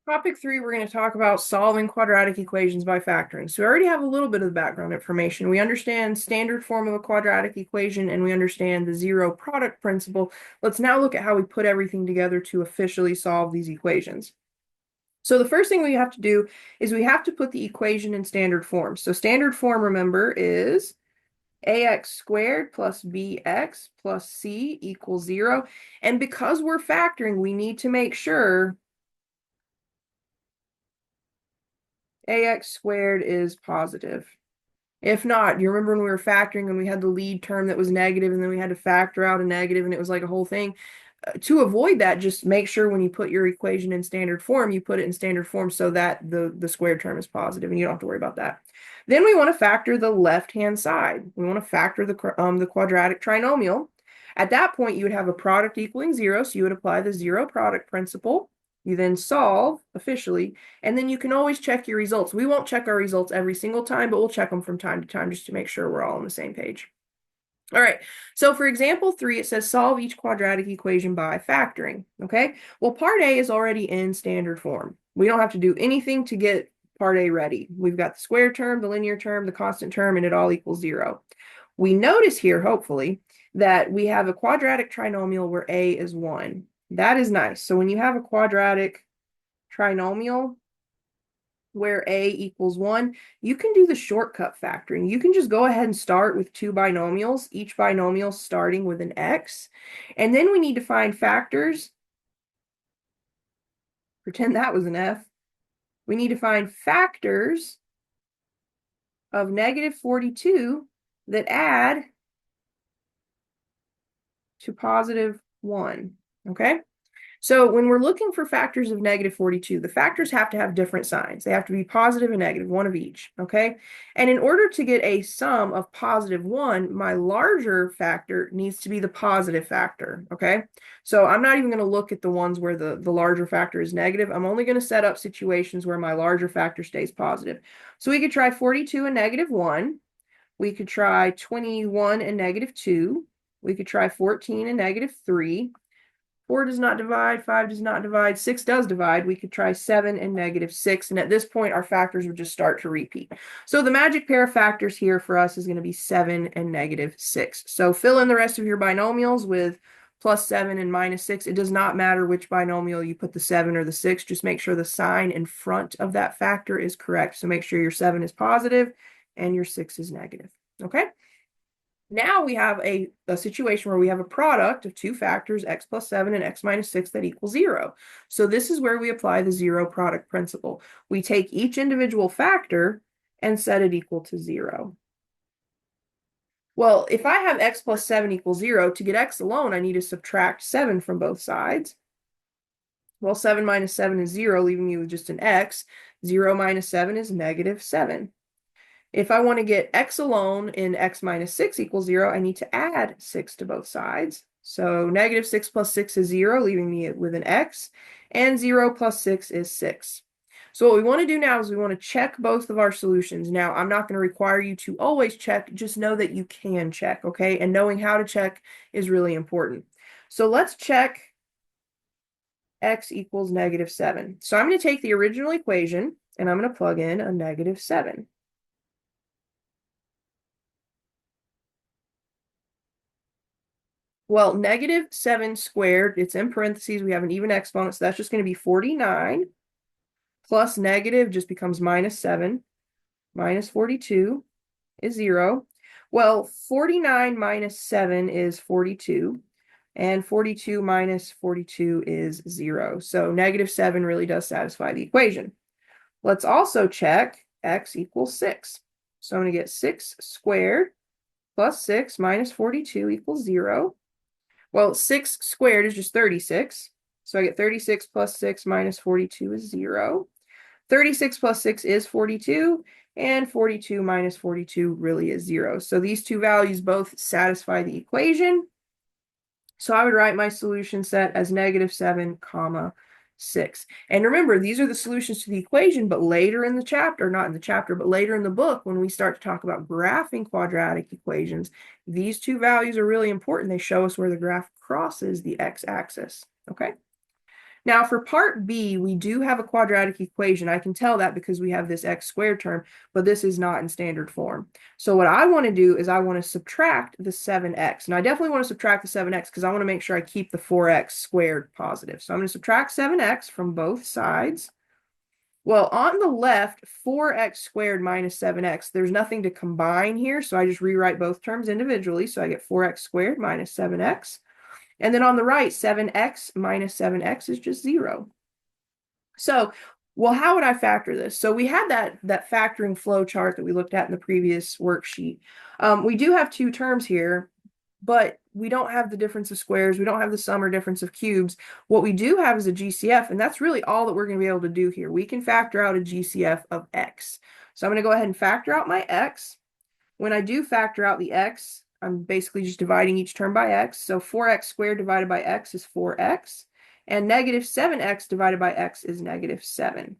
Topic 3, we're going to talk about solving quadratic equations by factoring. So we already have a little bit of the background information. We understand standard form of a quadratic equation and we understand the zero product principle. Let's now look at how we put everything together to officially solve these equations. So the first thing we have to do is we have to put the equation in standard form. So standard form, remember, is ax squared plus bx plus c equals 0. And because we're factoring, we need to make sure ax squared is positive. If not, you remember when we were factoring and we had the lead term that was negative and then we had to factor out a negative and it was like a whole thing. To avoid that, just make sure when you put your equation in standard form, you put it in standard form so that the squared term is positive and you don't have to worry about that. Then we want to factor the left-hand side. We want to factor the quadratic trinomial. At that point, you would have a product equaling 0, so you would apply the zero product principle. You then solve officially, and then you can always check your results. We won't check our results every single time, but we'll check them from time to time just to make sure we're all on the same page. All right, so for example 3, it says solve each quadratic equation by factoring, okay? Well, part A is already in standard form. We don't have to do anything to get part A ready. We've got the square term, the linear term, the constant term, and it all equals 0. We notice here, hopefully, that we have a quadratic trinomial where A is 1. That is nice. So when you have a quadratic trinomial where A equals 1, you can do the shortcut factoring. You can just go ahead and start with two binomials, each binomial starting with an x. And then we need to find factors. Pretend that was an f. We need to find factors of negative 42 that add to positive 1. Okay? So when we're looking for factors of negative 42, the factors have to have different signs. They have to be positive and negative, one of each, okay? And in order to get a sum of positive 1, my larger factor needs to be the positive factor, okay? So I'm not even going to look at the ones where the larger factor is negative. I'm only going to set up situations where my larger factor stays positive. So we could try 42 and negative 1. We could try 21 and negative 2. We could try 14 and negative 3. 4 does not divide, 5 does not divide, 6 does divide. We could try 7 and negative 6. And at this point, our factors would just start to repeat. So the magic pair of factors here for us is going to be 7 and negative 6. So fill in the rest of your binomials with plus 7 and minus 6. It does not matter which binomial you put the 7 or the 6. Just make sure the sign in front of that factor is correct. So make sure your 7 is positive and your 6 is negative. Okay? Now we have a situation where we have a product of two factors, x plus 7 and x minus 6, that equals 0. So this is where we apply the zero product principle. We take each individual factor and set it equal to 0. Well, if I have x plus 7 equals 0, to get x alone, I need to subtract 7 from both sides. Well, 7 minus 7 is 0, leaving me with just an x. 0 minus 7 is negative 7. If I want to get x alone in x minus 6 equals 0, I need to add 6 to both sides. So negative 6 plus 6 is 0, leaving me with an x, and 0 plus 6 is 6. So what we want to do now is we want to check both of our solutions. Now, I'm not going to require you to always check, just know that you can check, okay? And knowing how to check is really important. So let's check x equals negative 7. So I'm going to take the original equation, and I'm going to plug in a negative 7. Well, negative 7 squared, it's in parentheses. We have an even exponent, so that's just going to be 49. Plus negative just becomes minus 7. Minus 42 is 0. Well, 49 minus 7 is 42. And 42 minus 42 is 0. So negative 7 really does satisfy the equation. Let's also check x equals 6. So I'm going to get 6 squared plus 6 minus 42 equals 0. Well, 6 squared is just 36. So I get 36 plus 6 minus 42 is 0. 36 plus 6 is 42, and 42 minus 42 really is 0. So these two values both satisfy the equation. So I would write my solution set as negative 7 comma 6. And remember, these are the solutions to the equation, but later in the chapter, not in the chapter, but later in the book, when we start to talk about graphing quadratic equations, these two values are really important. They show us where the graph crosses the x-axis, okay? Now for part B, we do have a quadratic equation. I can tell that because we have this x squared term, but this is not in standard form. So what I want to do is I want to subtract the 7x. And I definitely want to subtract the 7x because I want to make sure I keep the 4x squared positive. So I'm going to subtract 7x from both sides. Well, on the left, 4x squared minus 7x, there's nothing to combine here, so I just rewrite both terms individually. So I get 4x squared minus 7x. And then on the right, 7x minus 7x is just 0. So, well, how would I factor this? So we had that factoring flow chart that we looked at in the previous worksheet. We do have two terms here, but we don't have the difference of squares. We don't have the sum or difference of cubes. What we do have is a GCF, and that's really all that we're going to be able to do here. We can factor out a GCF of x. So I'm going to go ahead and factor out my x. When I do factor out the x, I'm basically just dividing each term by x. So 4x squared divided by x is 4x. And negative 7x divided by x is negative 7.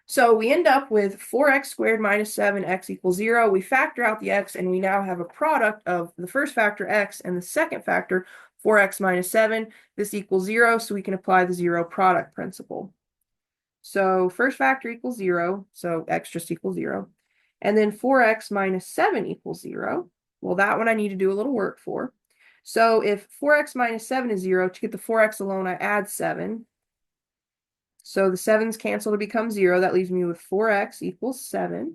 So we end up with 4x squared minus 7x equals 0. We factor out the x, and we now have a product of the first factor x and the second factor 4x minus 7. This equals 0, so we can apply the zero product principle. So first factor equals 0, so x just equals 0. And then 4x minus 7 equals 0. Well, that one I need to do a little work for. So if 4x minus 7 is 0, to get the 4x alone, I add 7. So the 7's cancel to become 0. That leaves me with 4x equals 7.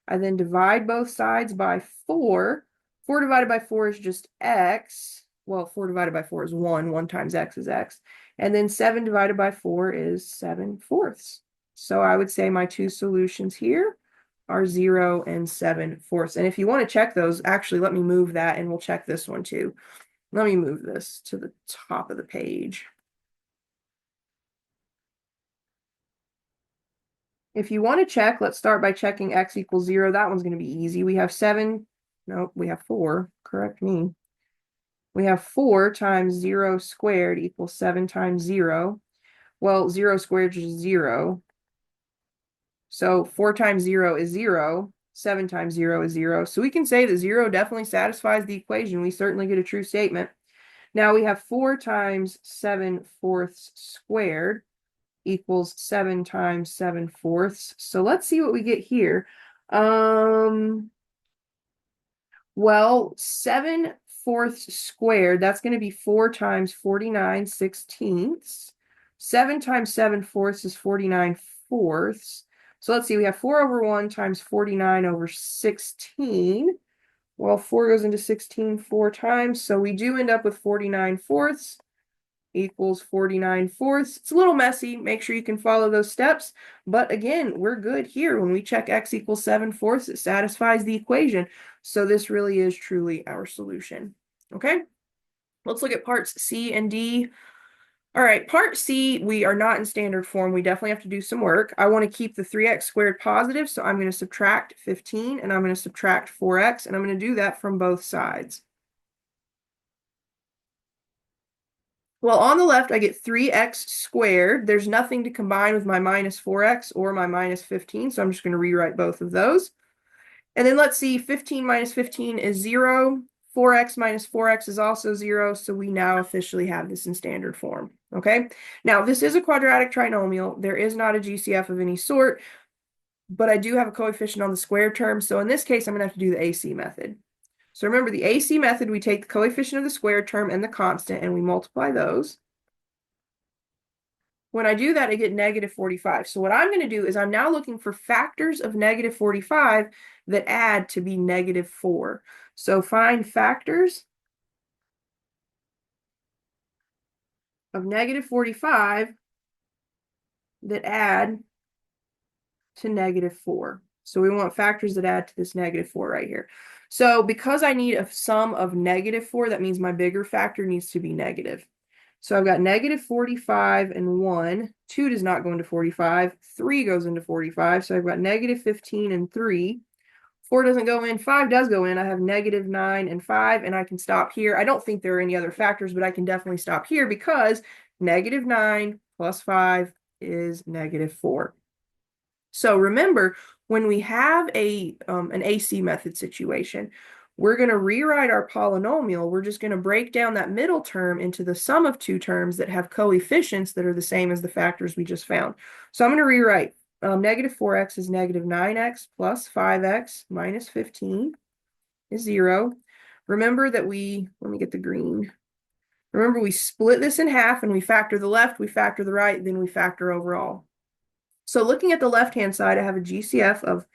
I then divide both sides by 4. 4 divided by 4 is just x. Well, 4 divided by 4 is 1. 1 times x is x. And then 7 divided by 4 is 7/4. So I would say my two solutions here are 0 and 7/4. And if you want to check those, actually, let me move that and we'll check this one too. Let me move this to the top of the page. If you want to check, let's start by checking x equals 0. That one's going to be easy. We have 7. Nope, we have 4. Correct me. We have 4 times 0 squared equals 7 times 0. Well, 0 squared is 0. So 4 times 0 is 0. 7 times 0 is 0. So we can say that 0 definitely satisfies the equation. We certainly get a true statement. Now we have 4 times 7/4 squared equals 7 times 7/4. So let's see what we get here. Well, 7/4 squared, that's going to be 4 times 49/16. 7 times 7/4 is 49/4. So let's see, we have 4 over 1 times 49 over 16. Well, 4 goes into 16 4 times, so we do end up with 49/4 equals 49/4. It's a little messy. Make sure you can follow those steps. But again, we're good here. When we check x equals 7/4, it satisfies the equation. So this really is truly our solution. Okay, let's look at parts C and D. All right, part C, we are not in standard form. We definitely have to do some work. I want to keep the 3x squared positive, so I'm going to subtract 15, and I'm going to subtract 4x, and I'm going to do that from both sides. Well, on the left, I get 3x squared. There's nothing to combine with my minus 4x or my minus 15, so I'm just going to rewrite both of those. And then let's see, 15 minus 15 is 0. 4x minus 4x is also 0, so we now officially have this in standard form. Okay, now this is a quadratic trinomial. There is not a GCF of any sort, but I do have a coefficient on the square term, so in this case, I'm going to have to do the AC method. So remember, the AC method, we take the coefficient of the square term and the constant, and we multiply those. When I do that, I get negative 45. So what I'm going to do is I'm now looking for factors of negative 45 that add to be negative 4. So find factors of negative 45 that add to negative 4. So we want factors that add to this negative 4 right here. So because I need a sum of negative 4, that means my bigger factor needs to be negative. So I've got negative 45 and 1. 2 does not go into 45. 3 goes into 45. So I've got negative 15 and 3. 4 doesn't go in. 5 does go in. I have negative 9 and 5, and I can stop here. I don't think there are any other factors, but I can definitely stop here because negative 9 plus 5 is negative 4. So remember, when we have an AC method situation, we're going to rewrite our polynomial. We're just going to break down that middle term into the sum of two terms that have coefficients that are the same as the factors we just found. So I'm going to rewrite negative 4x is negative 9x plus 5x minus 15 is 0. Remember that let me get the green. Remember, we split this in half and we factor the left, we factor the right, then we factor overall. So looking at the left-hand side, I have a GCF of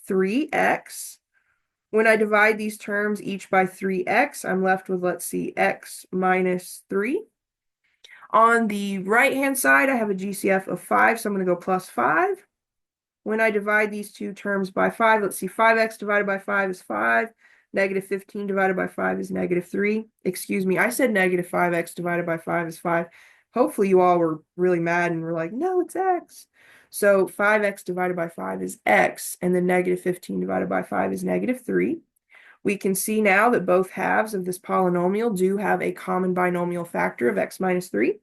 3x. When I divide these terms each by 3x, I'm left with, let's see, x minus 3. On the right-hand side, I have a GCF of 5, so I'm going to go plus 5. When I divide these two terms by 5, let's see, 5x divided by 5 is 5. Negative 15 divided by 5 is negative 3. Excuse me, I said negative 5x divided by 5 is 5. Hopefully you all were really mad and were like, no, it's x. So 5x divided by 5 is x, and then negative 15 divided by 5 is negative 3. We can see now that both halves of this polynomial do have a common binomial factor of x minus 3.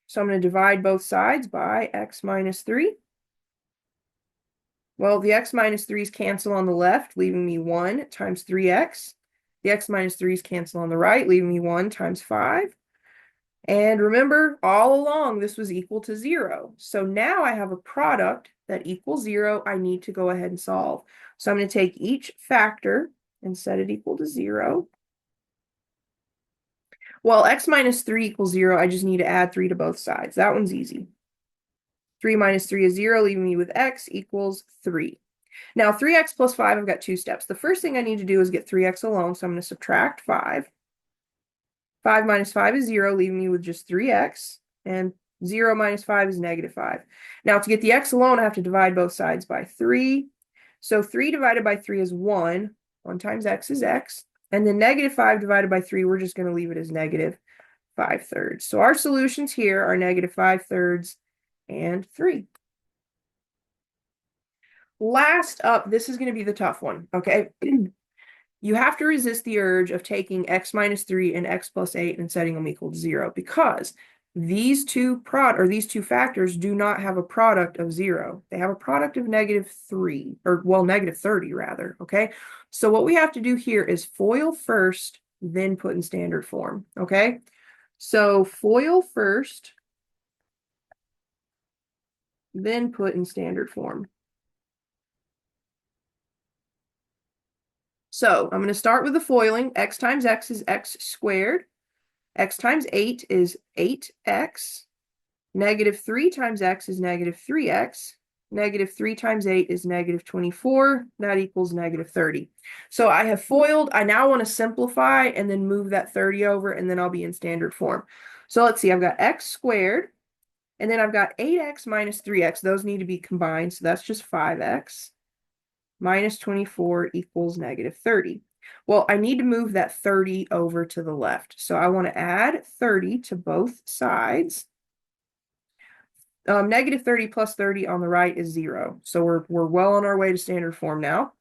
So I'm going to divide both sides by x minus 3. Well, the x minus 3's cancel on the left, leaving me 1 times 3x. The x minus 3's cancel on the right, leaving me 1 times 5. And remember, all along, this was equal to 0. So now I have a product that equals 0. I need to go ahead and solve. So I'm going to take each factor and set it equal to 0. Well, x minus 3 equals 0. I just need to add 3 to both sides. That one's easy. 3 minus 3 is 0, leaving me with x equals 3. Now, 3x plus 5, I've got two steps. The first thing I need to do is get 3x alone, so I'm going to subtract 5. 5 minus 5 is 0, leaving me with just 3x, and 0 minus 5 is negative 5. Now, to get the x alone, I have to divide both sides by 3. So 3 divided by 3 is 1. 1 times x is x. And then negative 5 divided by 3, we're just going to leave it as negative 5/3. So our solutions here are negative 5/3 and 3. Last up, this is going to be the tough one, okay? You have to resist the urge of taking x minus 3 and x plus 8 and setting them equal to 0, because these two factors do not have a product of 0. They have a product of negative 3, or well, negative 30 rather, okay? So what we have to do here is FOIL first, then put in standard form, okay? So FOIL first, then put in standard form. So I'm going to start with the foiling. X times x is x squared. X times 8 is 8x. Negative 3 times x is negative 3x. Negative 3 times 8 is negative 24. That equals negative 30. So I have FOILed. I now want to simplify and then move that 30 over, and then I'll be in standard form. So let's see. I've got x squared, and then I've got 8x minus 3x. Those need to be combined, so that's just 5x. Minus 24 equals negative 30. Well, I need to move that 30 over to the left. So I want to add 30 to both sides. Negative 30 plus 30 on the right is 0. So we're well on our way to standard form now.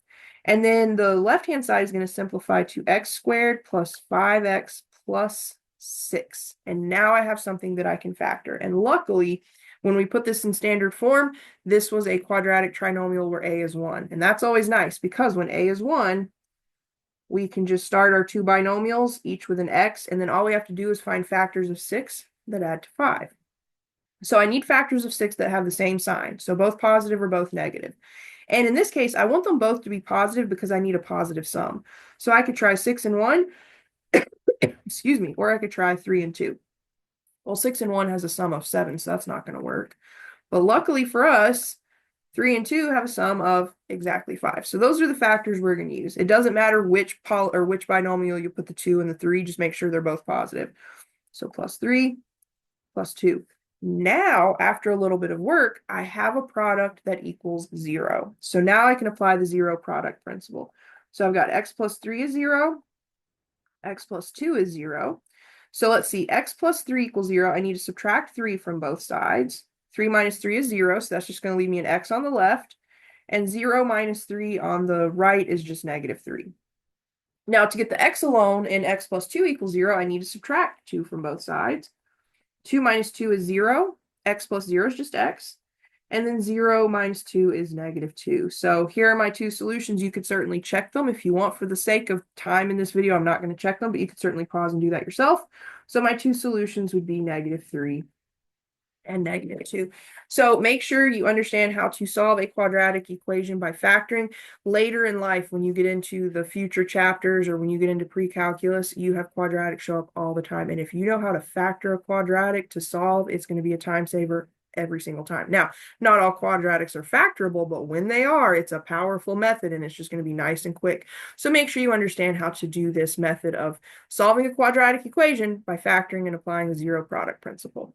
And then the left-hand side is going to simplify to x squared plus 5x plus 6. And now I have something that I can factor. And luckily, when we put this in standard form, this was a quadratic trinomial where a is 1. And that's always nice, because when a is 1, we can just start our two binomials, each with an x, and then all we have to do is find factors of 6 that add to 5. So I need factors of 6 that have the same sign, so both positive or both negative. And in this case, I want them both to be positive because I need a positive sum. So I could try 6 and 1, excuse me, or I could try 3 and 2. Well, 6 and 1 has a sum of 7, so that's not going to work. But luckily for us, 3 and 2 have a sum of exactly 5. So those are the factors we're going to use. It doesn't matter which binomial you put the 2 and the 3, just make sure they're both positive. So plus 3, plus 2. Now, after a little bit of work, I have a product that equals 0. So now I can apply the 0 product principle. So I've got x plus 3 is 0, x plus 2 is 0. So let's see, x plus 3 equals 0. I need to subtract 3 from both sides. 3 minus 3 is 0, so that's just going to leave me an x on the left. And 0 minus 3 on the right is just negative 3. Now, to get the x alone in x plus 2 equals 0, I need to subtract 2 from both sides. 2 minus 2 is 0. X plus 0 is just x. And then 0 minus 2 is -2. So here are my two solutions. You could certainly check them if you want. For the sake of time in this video, I'm not going to check them, but you could certainly pause and do that yourself. So my two solutions would be -3 and -2. So make sure you understand how to solve a quadratic equation by factoring. Later in life, when you get into the future chapters or when you get into pre-calculus, you have quadratics show up all the time. And if you know how to factor a quadratic to solve, it's going to be a time saver every single time. Now, not all quadratics are factorable, but when they are, it's a powerful method and it's just going to be nice and quick. So make sure you understand how to do this method of solving a quadratic equation by factoring and applying the zero product principle.